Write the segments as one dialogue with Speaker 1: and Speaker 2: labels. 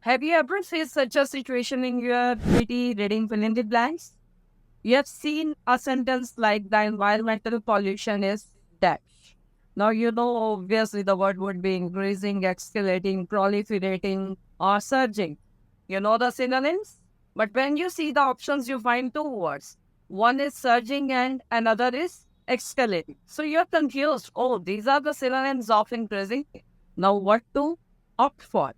Speaker 1: Have you ever faced such a situation in your pretty reading fill in the blanks? You have seen a sentence like the environmental pollution is dash. Now you know obviously the word would be increasing, escalating, proliferating, or surging. You know the synonyms? But when you see the options, you find two words. One is surging and another is escalating. So you're confused. Oh, these are the synonyms of increasing. Now what to opt for?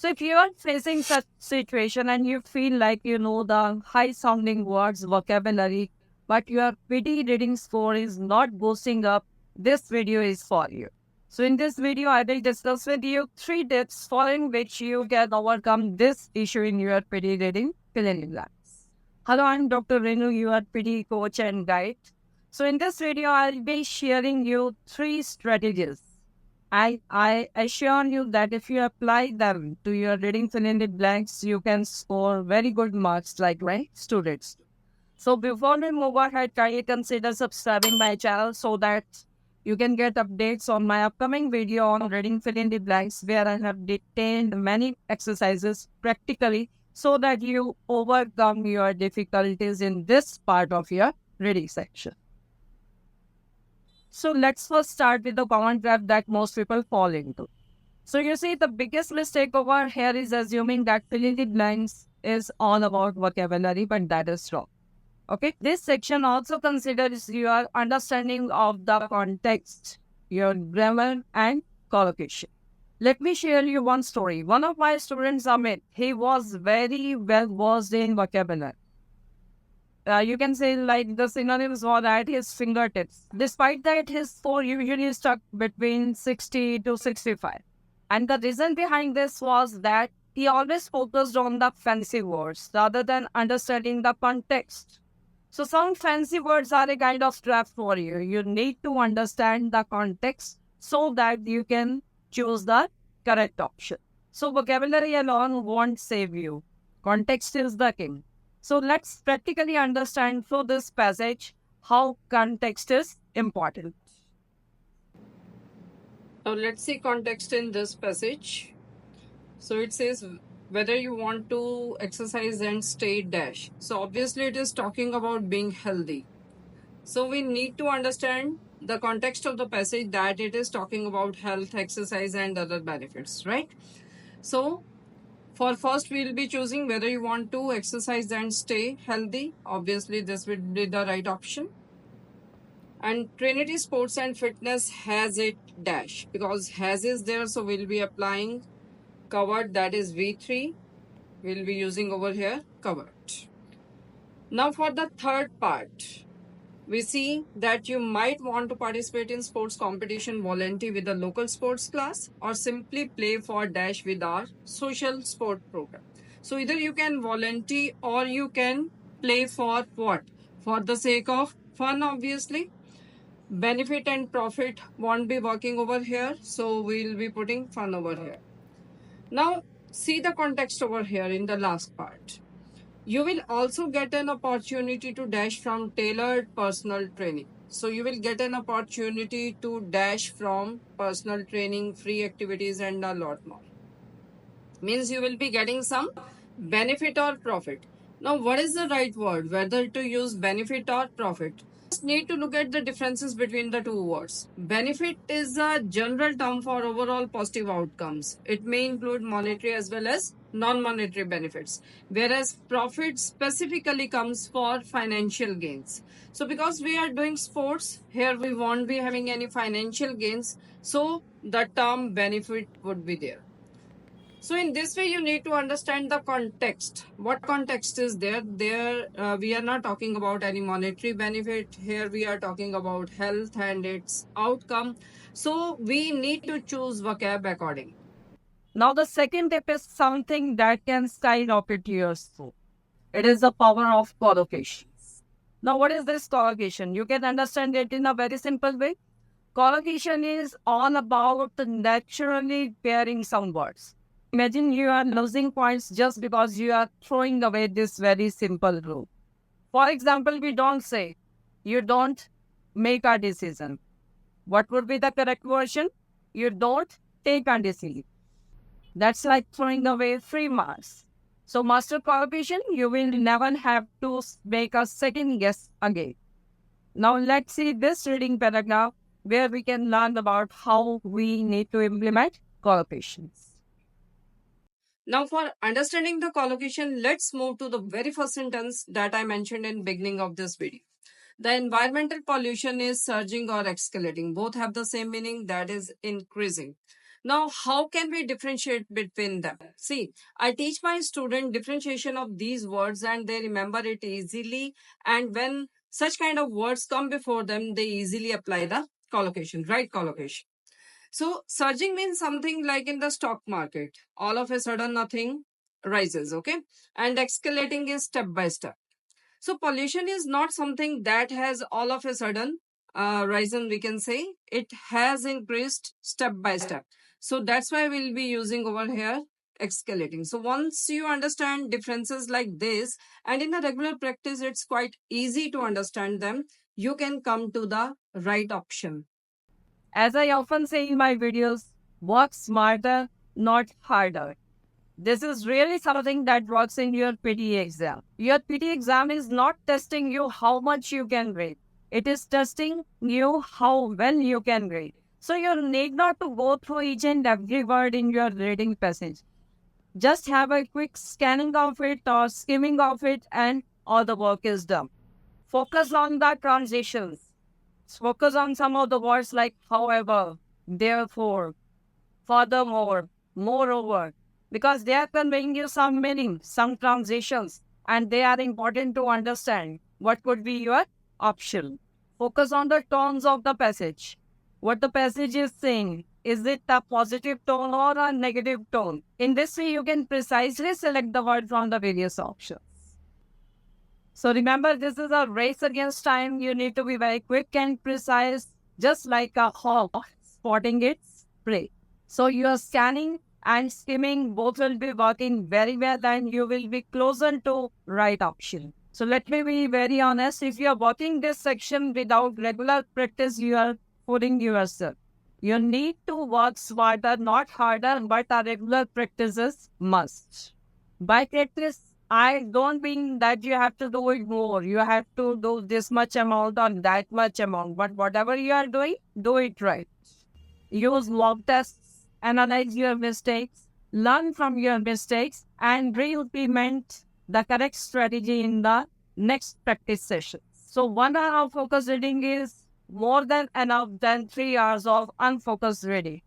Speaker 1: So if you are facing such situation and you feel like you know the high sounding words vocabulary, but your PD reading score is not boosting up, this video is for you. So in this video, I will discuss with you 3 tips following which you can overcome this issue in your PD reading fill in the blanks. Hello, I'm Dr. Renu, your PD coach and guide. So in this video, I'll be sharing you 3 strategies. I assure you that if you apply them to your reading fill in the blanks, you can score very good marks like my students. So before we move ahead, kindly consider subscribing my channel so that you can get updates on my upcoming video on reading fill in the blanks where I have detailed many exercises practically so that you overcome your difficulties in this part of your reading section. So let's first start with the common trap that most people fall into. So you see, the biggest mistake over here is assuming that filling the blanks is all about vocabulary, but that is wrong. Okay, this section also considers your understanding of the context, your grammar and collocation. Let me share you one story. One of my students, Amit, he was very well versed in vocabulary. You can say like the synonyms were at his fingertips. Despite that, his score usually stuck between 60 to 65. And the reason behind this was that he always focused on the fancy words rather than understanding the context. So some fancy words are a kind of trap for you. You need to understand the context so that you can choose the correct option. So vocabulary alone won't save you. Context is the king. So let's practically understand through this passage how context is important. Now let's see context in this passage. So it says whether you want to exercise and stay dash. So obviously it is talking about being healthy. So we need to understand the context of the passage that it is talking about health, exercise and other benefits, right? So for first we'll be choosing whether you want to exercise and stay healthy. Obviously this would be the right option. And Trinity Sports and Fitness has it dash because has is there, so we'll be applying covered, that is V3. We'll be using over here covered. Now for the third part, we see that you might want to participate in sports competition, volunteer with a local sports class, or simply play for dash with our social sport program. So either you can volunteer or you can play for what? For the sake of fun, obviously. Benefit and profit won't be working over here, so we'll be putting fun over here. Now, see the context over here in the last part. You will also get an opportunity to dash from tailored personal training. So you will get an opportunity to dash from personal training, free activities, and a lot more. Means you will be getting some benefit or profit. Now, what is the right word? Whether to use benefit or profit? Need to look at the differences between the two words. Benefit is a general term for overall positive outcomes. It may include monetary as well as non-monetary benefits, whereas profit specifically comes for financial gains. So because we are doing sports, here we won't be having any financial gains, so the term benefit would be there. So in this way, you need to understand the context. What context is there? We are not talking about any monetary benefit. Here we are talking about health and its outcome. So we need to choose vocab accordingly. Now the second tip is something that can skyrocket your score. It is the power of collocations. Now what is this collocation? You can understand it in a very simple way. Collocation is all about naturally pairing some words. Imagine you are losing points just because you are throwing away this very simple rule. For example, we don't say, you don't make a decision. What would be the correct version? You don't take a decision.
Speaker 2: That's like throwing away 3 marks. So master collocation, you will never have to make a second guess again. Now let's see this reading paragraph where we can learn about how we need to implement collocations.
Speaker 1: Now, for understanding the collocation, let's move to the very first sentence that I mentioned in beginning of this video. The environmental pollution is surging or escalating. Both have the same meaning, that is increasing. Now, how can we differentiate between them? See, I teach my student differentiation of these words and they remember it easily. And when such kind of words come before them, they easily apply the collocation, right collocation. So surging means something like in the stock market, all of a sudden nothing rises, okay? And escalating is step by step. So pollution is not something that has all of a sudden risen, we can say. It has increased step by step. So that's why we'll be using over here escalating. So once you understand differences like this, and in a regular practice, it's quite easy to understand them, you can come to the right option.
Speaker 2: As I often say in my videos, work smarter, not harder. This is really something that works in your PT exam. Your PT exam is not testing you how much you can read. It is testing you how well you can read. So you need not to go through each and every word in your reading passage. Just have a quick scanning of it or skimming of it and all the work is done. Focus on the transitions. Focus on some of the words like however, therefore, furthermore, moreover, because they are conveying you some meaning, some transitions, and they are important to understand. What could be your option? Focus on the tones of the passage. What the passage is saying. Is it a positive tone or a negative tone? In this way, you can precisely select the word from the various options. So remember, this is a race against time. You need to be very quick and precise, just like a hawk spotting its prey. So your scanning and skimming both will be working very well and you will be closer to right option. So let me be very honest, if you are working this section without regular practice, you are fooling yourself. You need to work smarter, not harder, but a regular practice is must. By practice, I don't mean that you have to do it more. You have to do this much amount or that much amount. But whatever you are doing, do it right. Use mock tests, analyze your mistakes, learn from your mistakes, and re-implement the correct strategy in the next practice session. So 1 hour of focused reading is more than enough than 3 hours of unfocused reading.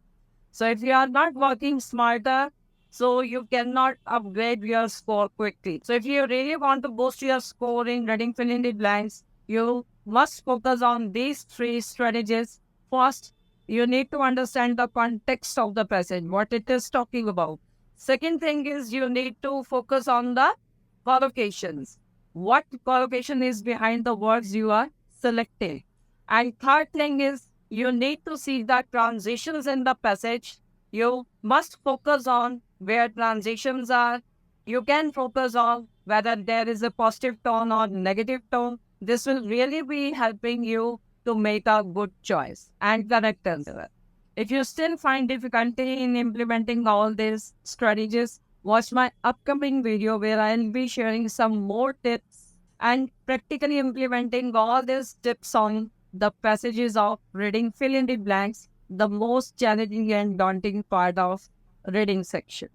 Speaker 2: So if you are not working smarter, so you cannot upgrade your score quickly. So if you really want to boost your score in reading fill in the blanks, you must focus on these 3 strategies. First, you need to understand the context of the passage, what it is talking about. Second thing is you need to focus on the collocations. What collocation is behind the words you are selecting. And third thing is you need to see the transitions in the passage. You must focus on where transitions are. You can focus on whether there is a positive tone or negative tone. This will really be helping you to make a good choice and correct answer. If you still find difficulty in implementing all these strategies, watch my upcoming video where I'll be sharing some more tips and practically implementing all these tips on the passages of reading fill in the blanks, the most challenging and daunting part of reading section.